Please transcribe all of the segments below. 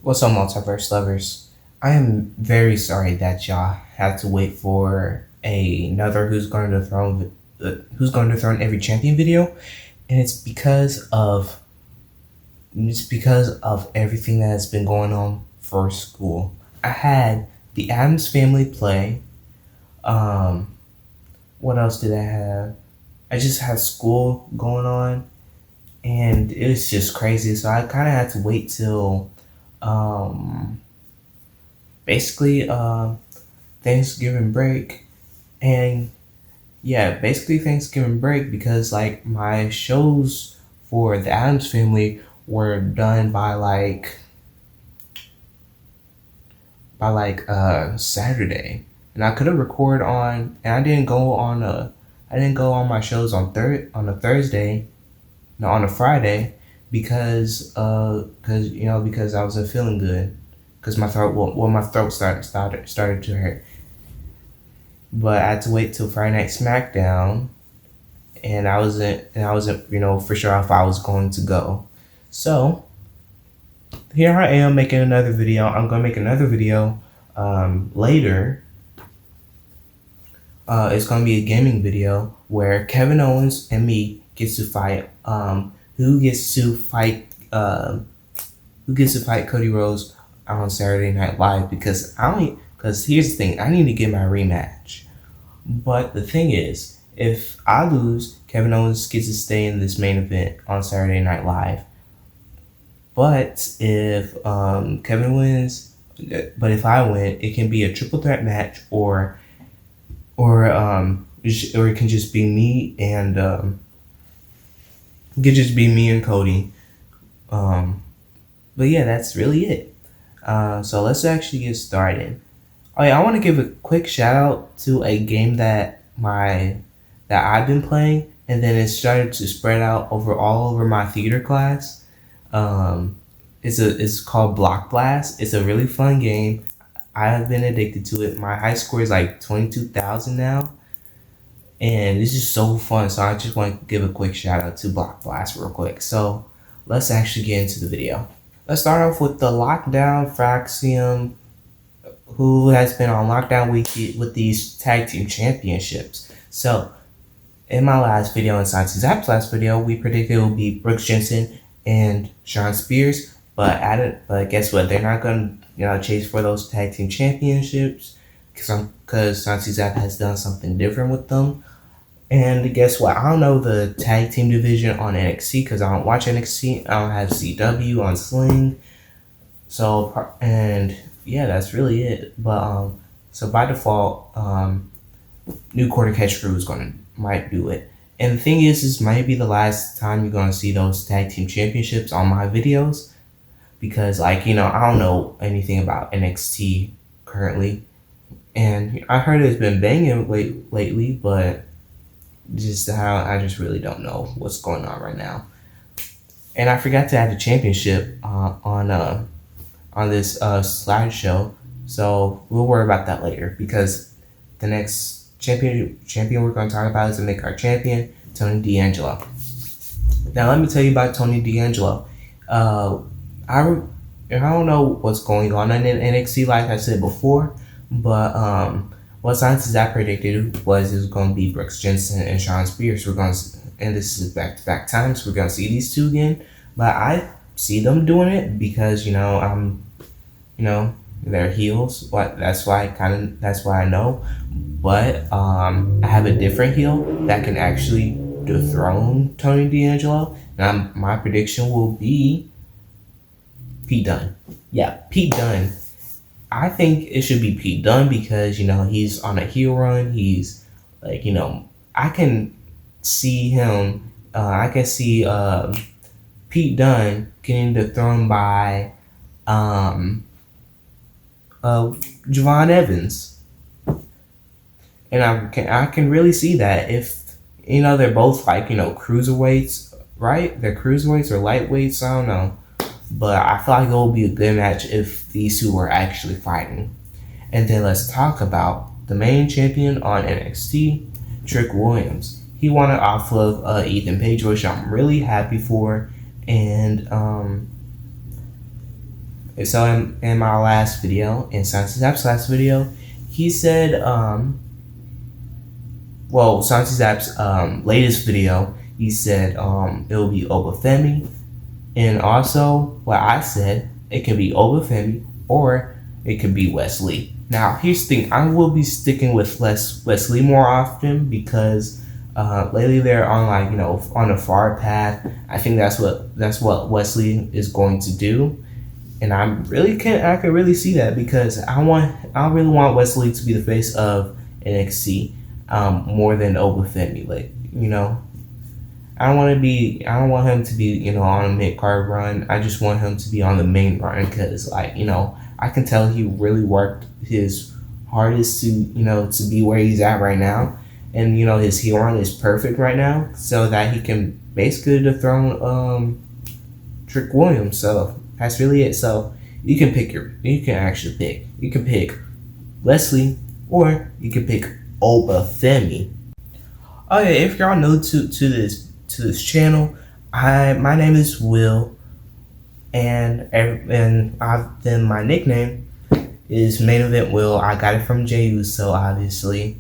What's up, multiverse lovers? I am very sorry that y'all had to wait for another Who's Going to Throne Every Champion video, and it's because of everything that has been going on for school. I had the Adams Family play. Um, what else did I have? I just had school going on, and it was just crazy. So I kind of had to wait till um, basically Thanksgiving break. And yeah, basically Thanksgiving break, because like my shows for the Adams Family were done by Saturday, and I could have recorded on, and I didn't go on my shows on a Thursday, no, on a Friday, because I wasn't feeling good, because my throat started to hurt. But I had to wait till Friday Night SmackDown, and I wasn't for sure if I was going to go. So here I am making another video. I'm gonna make another video later. It's gonna be a gaming video where Kevin Owens and me gets to fight. Who gets to fight? Who gets to fight Cody Rhodes on Saturday Night Live? Because here's the thing, I need to get my rematch. But the thing is, if I lose, Kevin Owens gets to stay in this main event on Saturday Night Live. But if if I win, it can be a triple threat match, or it can just be me and Cody. But yeah, that's really it. So let's actually get started. Oh yeah, I want to give a quick shout out to a game that I've been playing, and then it started to spread out all over my theater class. It's called Block Blast. It's a really fun game. I have been addicted to it. My high score is like 22,000 now, and it's just so fun. So I just want to give a quick shout out to Block Blast real quick. So let's actually get into the video. Let's start off with the Lockdown Fraxium, who has been on lockdown week with these tag team championships. So in my last video, in Science Zap's last video, we predicted it would be Brooks Jensen and Shawn Spears, but guess what? They're not gonna chase for those tag team championships because Science Zap has done something different with them. And guess what? I don't know the tag team division on NXT because I don't watch NXT. I don't have CW on Sling. So, and yeah, that's really it. But so by default, New Quarter Catch Crew might do it. And the thing is might be the last time you're gonna see those tag team championships on my videos, because I don't know anything about NXT currently, and I heard it's been banging lately, but I just really don't know what's going on right now. And I forgot to add the championship on this slideshow, so we'll worry about that later, because the next champion we're going to talk about is the mid-card champion, Tony D'Angelo. Now let me tell you about Tony D'Angelo. I don't know what's going on in NXT, like I said before, but what Science Zap predicted was it was going to be Brooks Jensen and Shawn Spears. And this is back-to-back times, we're going to see these two again, but I see them doing it because they're heels. That's why I know. But I have a different heel that can actually dethrone Tony D'Angelo. Now my prediction will be Pete Dunne. Yeah, Pete Dunne. I think it should be Pete Dunne because he's on a heel run. He's I can see him. I can see Pete Dunne getting dethroned by Javon Evans, and I can really see that if they're both cruiserweights, right? They're cruiserweights or lightweights. I don't know, but I feel like it will be a good match if these two were actually fighting. And then let's talk about the main champion on NXT, Trick Williams. He won it off of Ethan Page, which I'm really happy for, and So in my last video, in Science App's last video, he said, Science App's latest video, he said it will be Obafemi, and also what I said, it could be Obafemi or it could be Wesley. Now here's the thing, I will be sticking with Wesley more often because lately they're on on a far path. I think that's what Wesley is going to do. And I could really see that because I really want Wesley to be the face of NXT more than Obafemi. I don't want him to be on a mid card run. I just want him to be on the main run because I can tell he really worked his hardest to be where he's at right now, and his heel run is perfect right now, so that he can basically dethrone Trick Williams. So that's really it. So you can pick Wesley or you can pick Obafemi. Oh yeah, if y'all new to this channel, my name is Will, and then my nickname is Main Event Will. I got it from Jey Uso, obviously,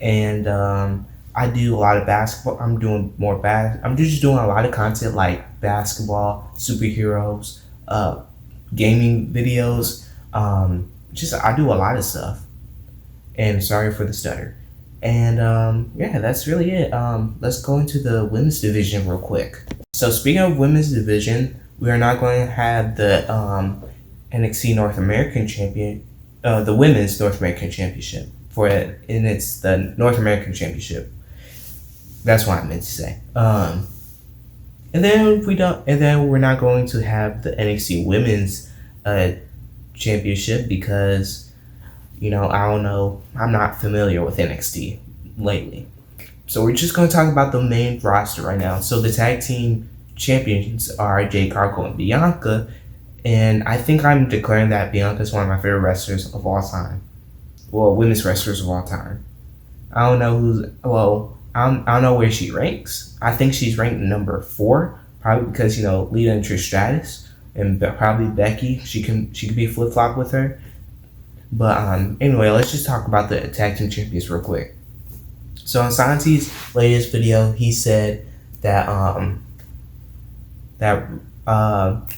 and I do a lot of basketball. I'm just doing a lot of content like basketball, superheroes, gaming videos. I do a lot of stuff. And sorry for the stutter. And yeah, that's really it. Let's go into the women's division real quick. So speaking of women's division, we are not going to have the NXT North American champion, the women's North American championship and it's the North American championship. That's what I meant to say. And then we're not going to have the NXT women's championship because I don't know. I'm not familiar with NXT lately. So we're just going to talk about the main roster right now. So the tag team champions are Jade Cargill and Bianca. And I think I'm declaring that Bianca is one of my favorite wrestlers of all time. Well, women's wrestlers of all time. I don't know I don't know where she ranks. I think she's ranked number 4. Probably because, Lita and Trish Stratus. And probably Becky. She can be flip-flop with her. But anyway, let's just talk about the tag team champions real quick. So in Santi's latest video, he said that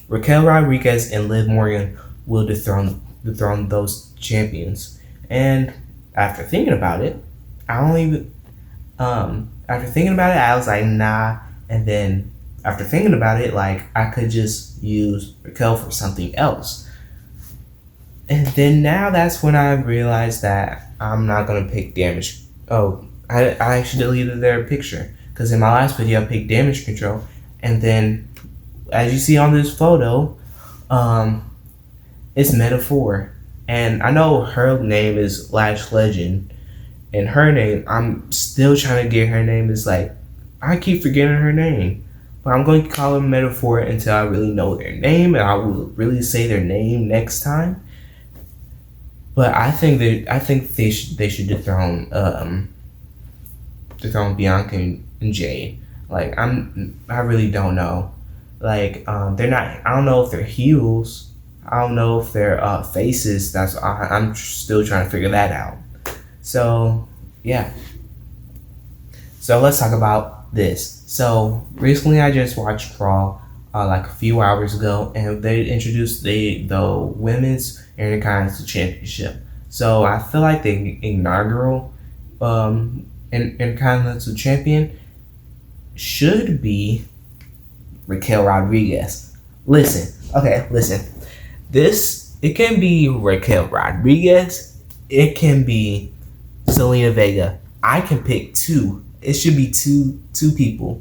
Raquel Rodriguez and Liv Morgan will dethrone those champions. And after thinking about it, I was like, nah. And then after thinking about it, I could just use Raquel for something else. And then now that's when I realized that I'm not going to pick Damage. Oh, I actually deleted their picture. Because in my last video, I picked Damage Control. And then, as you see on this photo, it's Metaphor. And I know her name is Lash Legend. And her name, I'm still trying to get her name. Is I keep forgetting her name. But I'm going to call her Metaphor until I really know their name. And I will really say their name next time. But I think they should dethrone Bianca and Jade. I really don't know. They're not. I don't know if they're heels. I don't know if they're faces. I'm still trying to figure that out. So yeah. So let's talk about this. So recently I just watched Raw a few hours ago, and they introduced the women's Intercontinental Championship. So I feel like the inaugural Intercontinental Champion should be Raquel Rodriguez. Listen. It can be Raquel Rodriguez. It can be Zelina Vega. I can pick 2. It should be two people.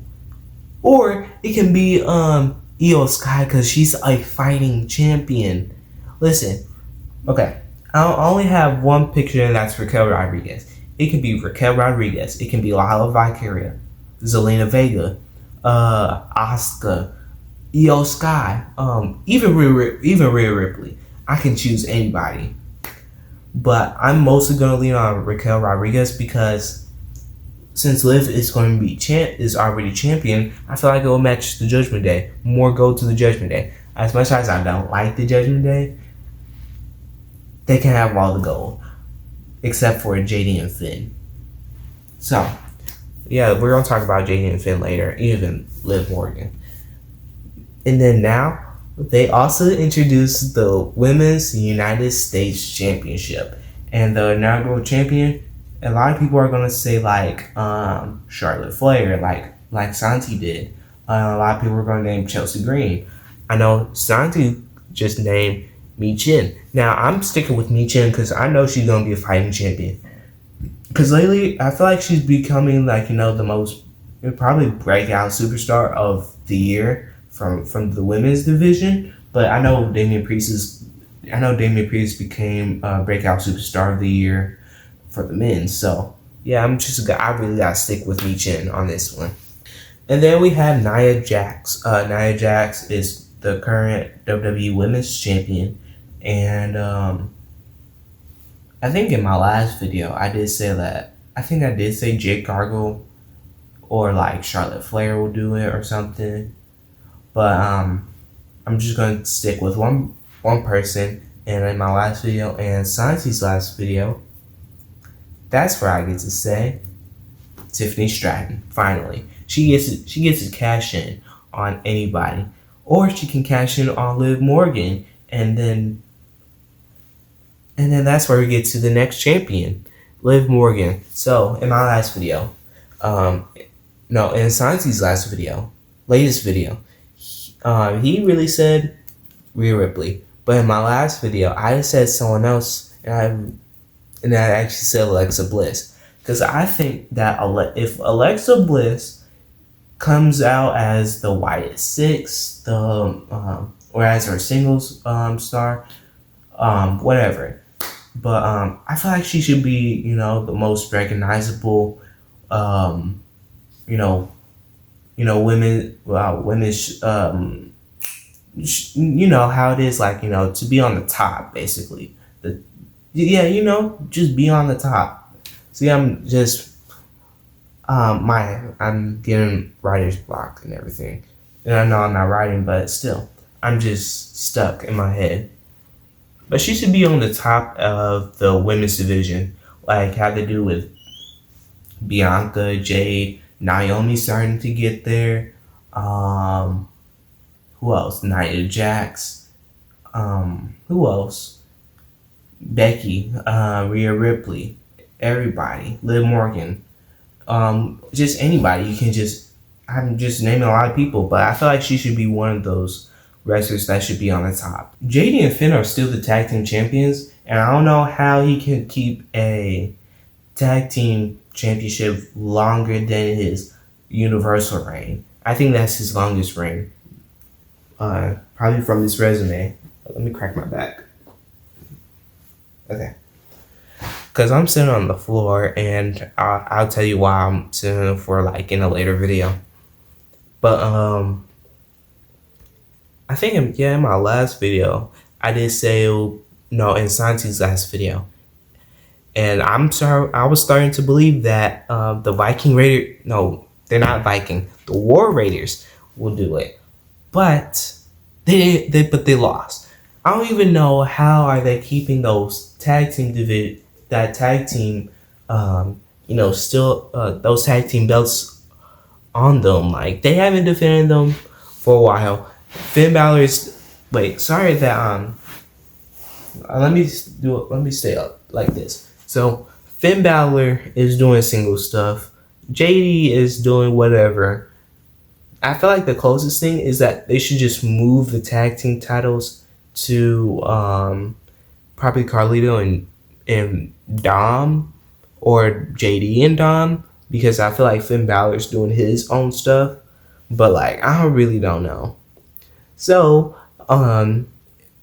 Or it can be Io Sky because she's a fighting champion. Listen, okay, I only have one picture, and that's Raquel Rodriguez. It can be Raquel Rodriguez. It can be Lala Vicaria, Zelina Vega, Asuka, Io Sky, even Rhea Ripley. I can choose anybody, but I'm mostly gonna lean on Raquel Rodriguez because since Liv is already champion, I feel like it will match the Judgment Day. More go to the Judgment Day. As much as I don't like the Judgment Day, they can have all the gold except for JD and Finn. So yeah, we're gonna talk about JD and Finn later, even Liv Morgan. And then now they also introduced the Women's United States Championship, and the inaugural champion. A lot of people are gonna say like Charlotte Flair, like Santi did. A lot of people are gonna name Chelsea Green. I know Santi just named Mi Chin. Now I'm sticking with Mi Chin because I know she's gonna be a fighting champion. Because lately, I feel like she's becoming like the most probably breakout superstar of the year from the women's division. But I know Damian Priest became breakout superstar of the year for the men. So yeah, I really gotta stick with Mi Chin on this one. And then we have Nia Jax. Nia Jax is the current WWE Women's Champion, and I think in my last video I did say that. I think I did say Jake Gargle or like Charlotte Flair will do it or something. But I'm just gonna stick with one person. And in my last video and Santi's last video, that's where I get to say Tiffany Stratton. Finally, she gets to cash in on anybody, or she can cash in on Liv Morgan, and then that's where we get to the next champion, Liv Morgan. So in my last video, no, in Santi's latest video, he really said Rhea Ripley. But in my last video, I said someone else, and I actually said Alexa Bliss. Because I think that if Alexa Bliss comes out as the Wyatt Six, or as her singles star, whatever. But I feel like she should be, the most recognizable, women's, how it is, like, to be on the top, basically. Just be on the top. See, I'm just, I'm getting writer's block and everything. And I know I'm not writing, but still, I'm just stuck in my head. But she should be on the top of the women's division, like how they do with Bianca, Jade, Naomi starting to get there. Who else? Nia Jax. Who else? Becky, Rhea Ripley, everybody, Liv Morgan, just anybody. I'm just naming a lot of people, but I feel like she should be one of those wrestlers that should be on the top. JD and Finn are still the tag team champions, and I don't know how he can keep a tag team championship longer than his universal reign. I think that's his longest reign. Probably from this resume. Let me crack my back. Okay. Because I'm sitting on the floor, and I'll tell you why I'm sitting on the floor, like, in a later video. But, I think, in my last video, I did say, in Santi's last video. And I was starting to believe that the Viking Raider, no, they're not Viking, the War Raiders will do it. But they lost. I don't even know how are they keeping those tag team still those tag team belts on them. Like, they haven't defended them for a while. Finn Balor is sorry that let me stay up like this. So Finn Balor is doing single stuff. JD is doing whatever. I feel like the closest thing is that they should just move the tag team titles to probably Carlito and Dom, or JD and Dom, because I feel like Finn Balor's doing his own stuff. But I really don't know. So in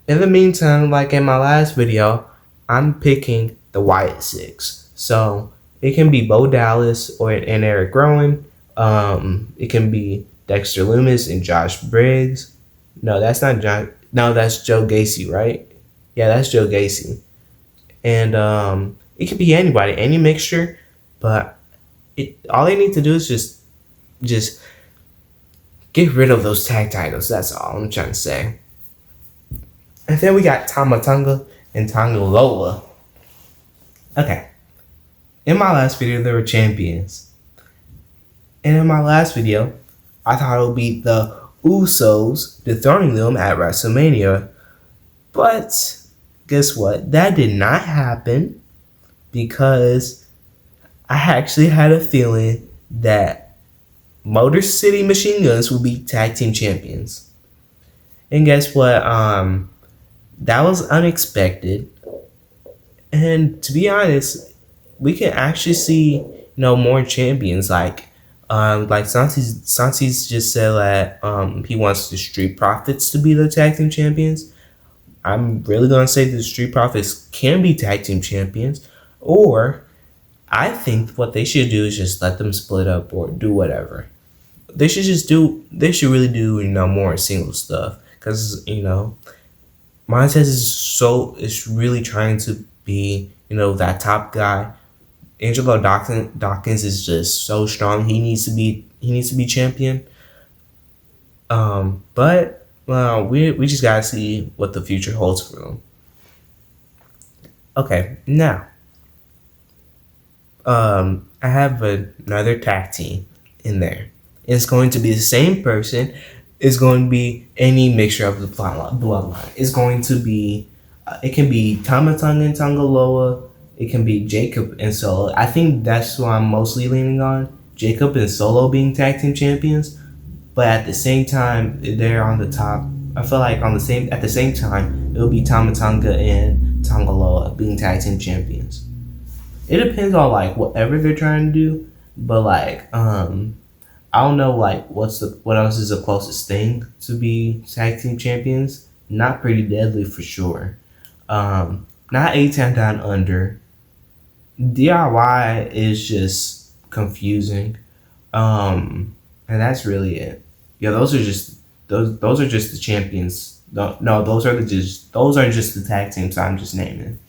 the meantime, like in my last video, I'm picking the Wyatt Six. So it can be Bo Dallas and Eric Rowan. It can be Dexter Lumis and Josh Briggs. No, that's not John. No, that's Joe Gacy, right? Yeah, that's Joe Gacy. And it could be anybody, any mixture. But all they need to do is just get rid of those tag titles. That's all I'm trying to say. And then we got Tama Tonga and Tonga Loa. Okay. In my last video, there were champions. And in my last video, I thought it would be the Usos dethroning them at WrestleMania. But guess what? That did not happen because I actually had a feeling that Motor City Machine Guns would be tag team champions. And guess what? That was unexpected. And to be honest, we can actually see more champions like Santi's just said that he wants the Street Profits to be the tag team champions. I'm really gonna say the Street Profits can be tag team champions, or I think what they should do is just let them split up or do whatever. They should really do more single stuff because Montez is really trying to be that top guy. Angelo Dawkins is just so strong. He needs to be champion. But we just gotta see what the future holds for them. Okay, now I have another tag team in there. It's going to be the same person. It's going to be any mixture of the bloodline. It's going to be it can be Tama Tonga and Tonga Loa. It can be Jacob and Solo. I think that's what I'm mostly leaning on. Jacob and Solo being tag team champions. But at the same time, they're on the top. I feel like at the same time, it'll be Tama Tonga and Tonga Loa being tag team champions. It depends on whatever they're trying to do. But I don't know what else is the closest thing to be tag team champions. Not Pretty Deadly for sure. Not A-Town Down Under. DIY is just confusing. And that's really it. Yeah, those are just the champions. No, those are just the tag teams I'm just naming.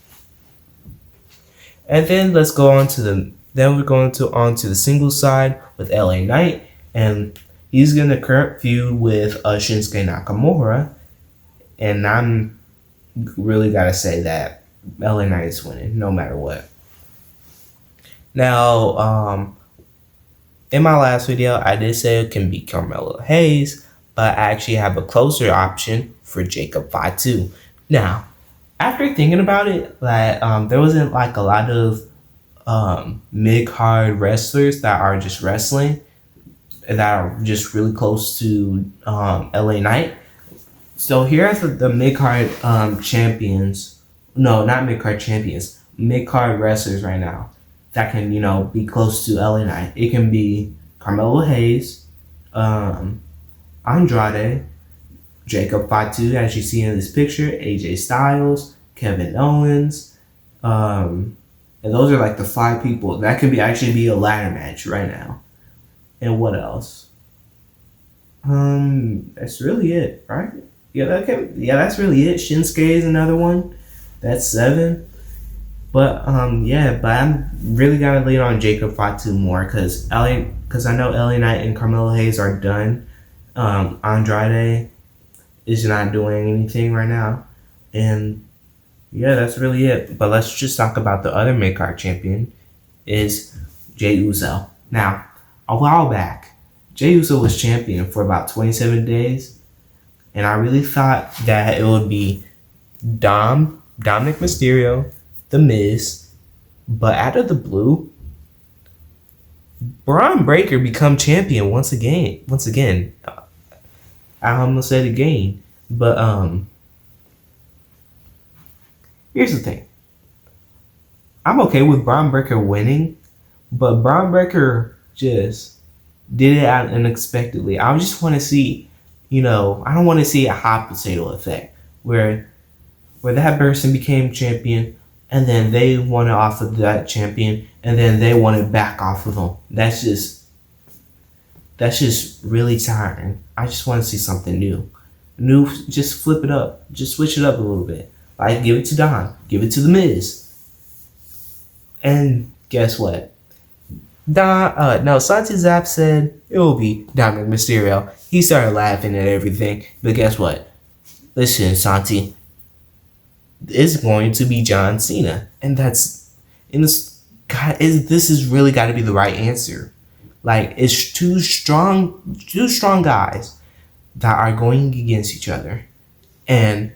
And then let's go on to we're going on to the singles side with LA Knight, and he's gonna current feud with Shinsuke Nakamura, and I'm really gotta say that LA Knight is winning no matter what. Now, in my last video, I did say it can be Carmelo Hayes, but I actually have a closer option for Jacob Fatu. Now, after thinking about it, there wasn't a lot of mid-card wrestlers that are just wrestling that are just really close to LA Knight. So here are the mid-card champions. No, not mid-card champions. Mid-card wrestlers right now that can, be close to LA Knight. It can be Carmelo Hayes, Andrade, Jacob Fatu, as you see in this picture, AJ Styles, Kevin Owens, and those are the 5 people. That could actually be a ladder match right now. And what else? That's really it, right? Yeah, that's really it. Shinsuke is another one. That's 7. But but I'm really gotta lean on Jacob Fatu more because I know LA Knight and Carmelo Hayes are done. Andrade is not doing anything right now, and yeah, that's really it. But let's just talk about the other mid-card champion, is Jey Uso. Now, a while back, Jey Uso was champion for about 27 days, and I really thought that it would be Dominic Mysterio, The Miz, but out of the blue, Braun Breaker become champion once again. I almost said again, but here's the thing. I'm okay with Braun Breaker winning, but Braun Breaker just did it out unexpectedly. I just want to see, I don't want to see a hot potato effect where that person became champion and then they won it off of that champion and then they won it back off of them. That's just really tiring. I just want to see something new. Just flip it up. Just switch it up a little bit. Give it to Don. Give it to The Miz. And guess what? Santi Zap said it will be Dominic Mysterio. He started laughing at everything. But guess what? Listen, Santi. is going to be John Cena, and this is really got to be the right answer. Like, it's two strong guys that are going against each other, and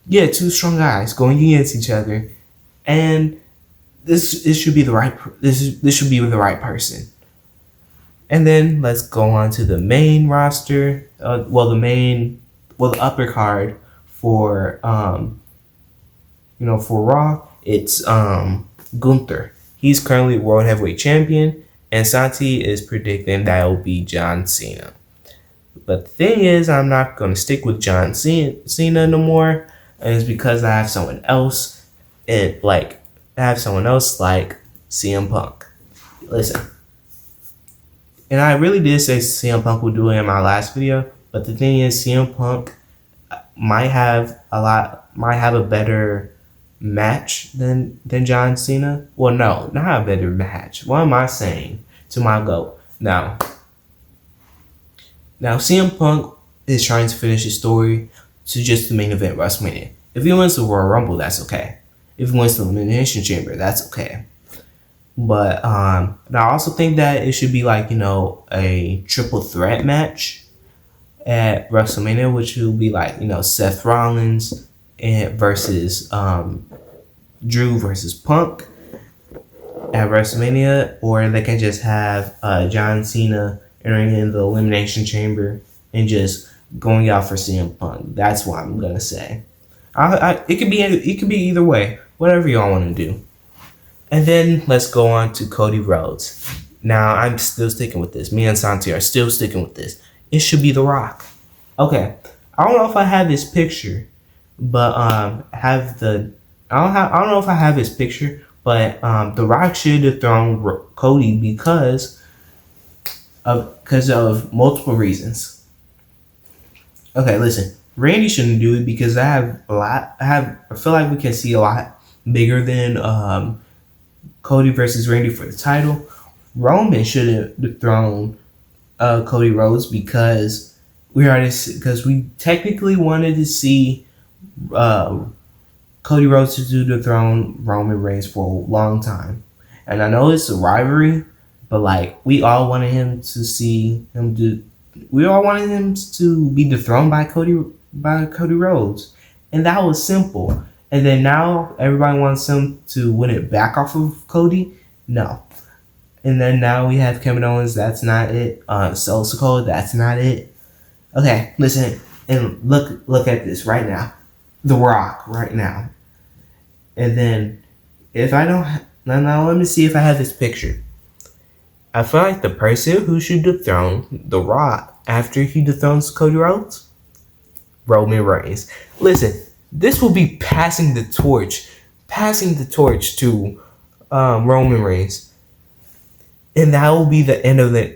yeah, two strong guys going against each other, and this should be the right this should be with the right person. And then let's go on to the main roster. The upper card for for Raw. It's Gunther. He's currently World Heavyweight Champion, and Santi is predicting that will be John Cena. But the thing is, I'm not gonna stick with John Cena no more, and it's because I have someone else, like CM Punk. Listen. And I really did say CM Punk would do it in my last video, but the thing is, CM Punk might have a better match than John Cena. Well, no, not a better match. What am I saying to my GOAT? Now CM Punk is trying to finish his story to just the main event WrestleMania. If he wins the Royal Rumble, that's okay. If he wins the Elimination Chamber, that's okay. But I also think that it should be a triple threat match at WrestleMania, which will be Seth Rollins versus Drew versus Punk at WrestleMania, or they can just have John Cena entering in the Elimination Chamber and just going out for CM Punk. That's what I'm gonna say. It could be either way, whatever y'all want to do. And then let's go on to Cody Rhodes. Now, I'm still sticking with this. Me and Santi are still sticking with this. It should be The Rock. Okay, I don't know if I have his picture, but I don't know if I have his picture, but The Rock should dethrone Cody because of multiple reasons. Okay, listen. Randy shouldn't do it because I feel like we can see a lot bigger than Cody versus Randy for the title. Roman shouldn't dethrone Cody Rhodes because we technically wanted to see Cody Rhodes to dethrone Roman Reigns for a long time, and I know it's a rivalry, but we all wanted him to see him do. We all wanted him to be dethroned by Cody Rhodes, and that was simple. And then now everybody wants him to win it back off of Cody. No. And then now we have Kevin Owens. That's not it. Sikoa. That's not it. Okay, listen and look at this right now. The Rock right now. And then if I don't now let me see if I have this picture. I feel like the person who should dethrone The Rock after he dethrones Cody Rhodes, Roman Reigns. Listen. This will be passing the torch to Roman Reigns, and that will be the end of an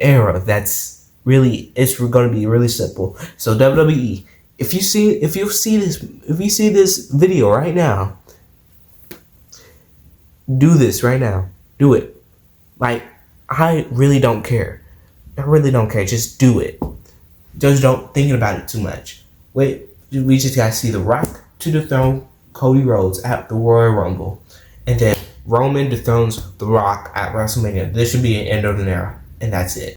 era. It's going to be really simple. So WWE, if you see this video right now, do this right now. Do it. I really don't care. Just do it. Just don't think about it too much. Wait. We just gotta see The Rock to dethrone Cody Rhodes at the Royal Rumble, and then Roman dethrones The Rock at WrestleMania. This should be an end of an era, and that's it.